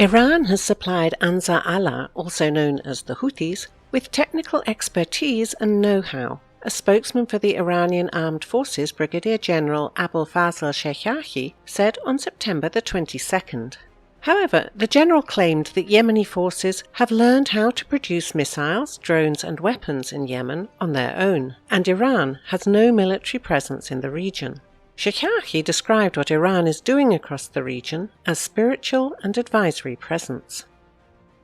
Iran has supplied Ansar Allah, also known as the Houthis, with technical expertise and know-how. A spokesman for the Iranian Armed Forces, Brigadier General Abul Fazl Sheikhahi, said on September the 22nd. However, the general claimed that Yemeni forces have learned how to produce missiles, drones and weapons in Yemen on their own, and Iran has no military presence in the region. Sheikhahi described what Iran is doing across the region as spiritual and advisory presence.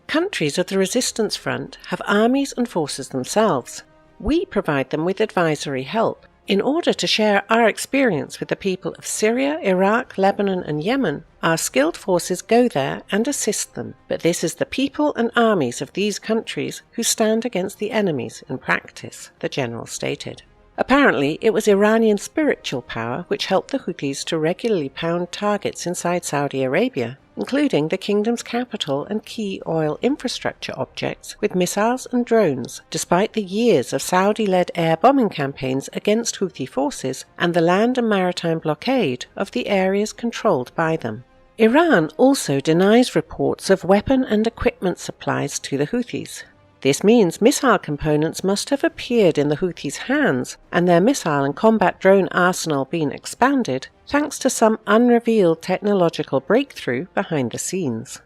Countries of the resistance front have armies and forces themselves. We provide them with advisory help. In order to share our experience with the people of Syria, Iraq, Lebanon and Yemen, our skilled forces go there and assist them. But this is the people and armies of these countries who stand against the enemies in practice, the general stated. Apparently, it was Iranian spiritual power which helped the Houthis to regularly pound targets inside Saudi Arabia, including the kingdom's capital and key oil infrastructure objects, with missiles and drones, despite the years of Saudi-led air bombing campaigns against Houthi forces and the land and maritime blockade of the areas controlled by them. Iran also denies reports of weapon and equipment supplies to the Houthis. This means missile components must have appeared in the Houthis' hands and their missile and combat drone arsenal been expanded thanks to some unrevealed technological breakthrough behind the scenes.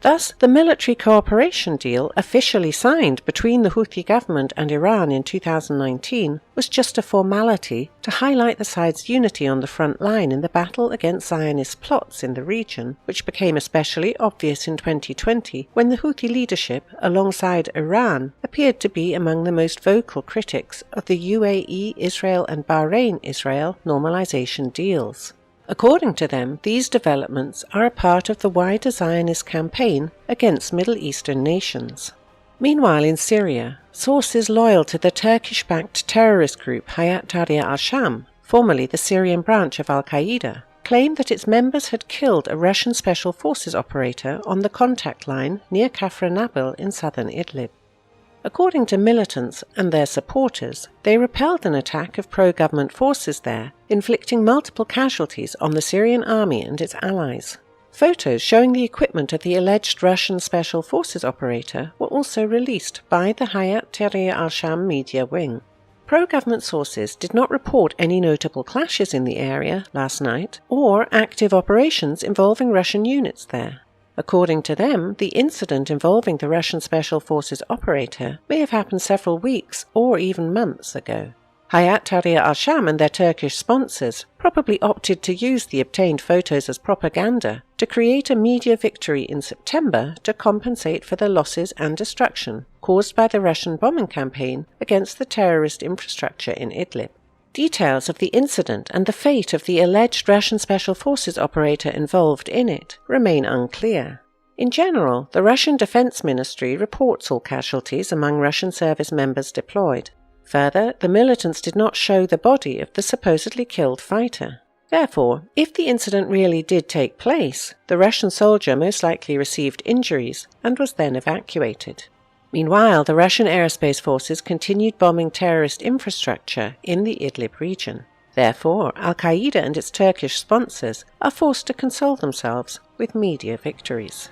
Thus, the military cooperation deal officially signed between the Houthi government and Iran in 2019 was just a formality to highlight the sides' unity on the front line in the battle against Zionist plots in the region, which became especially obvious in 2020 when the Houthi leadership, alongside Iran, appeared to be among the most vocal critics of the UAE, Israel and Bahrain-Israel normalization deals. According to them, these developments are a part of the wider Zionist campaign against Middle Eastern nations. Meanwhile, in Syria, sources loyal to the Turkish-backed terrorist group Hayat Tahrir al-Sham, formerly the Syrian branch of al-Qaeda, claimed that its members had killed a Russian Special Forces operator on the contact line near Kafr Nabil in southern Idlib. According to militants and their supporters, they repelled an attack of pro-government forces there, inflicting multiple casualties on the Syrian army and its allies. Photos showing the equipment of the alleged Russian Special Forces operator were also released by the Hayat Tahrir al-Sham media wing. Pro-government sources did not report any notable clashes in the area last night or active operations involving Russian units there. According to them, the incident involving the Russian Special Forces operator may have happened several weeks or even months ago. Hayat Tahrir al-Sham and their Turkish sponsors probably opted to use the obtained photos as propaganda to create a media victory in September to compensate for the losses and destruction caused by the Russian bombing campaign against the terrorist infrastructure in Idlib. Details of the incident and the fate of the alleged Russian Special Forces operator involved in it remain unclear. In general, the Russian Defense Ministry reports all casualties among Russian service members deployed. Further, the militants did not show the body of the supposedly killed fighter. Therefore, if the incident really did take place, the Russian soldier most likely received injuries and was then evacuated. Meanwhile, the Russian aerospace forces continued bombing terrorist infrastructure in the Idlib region. Therefore, al-Qaeda and its Turkish sponsors are forced to console themselves with media victories.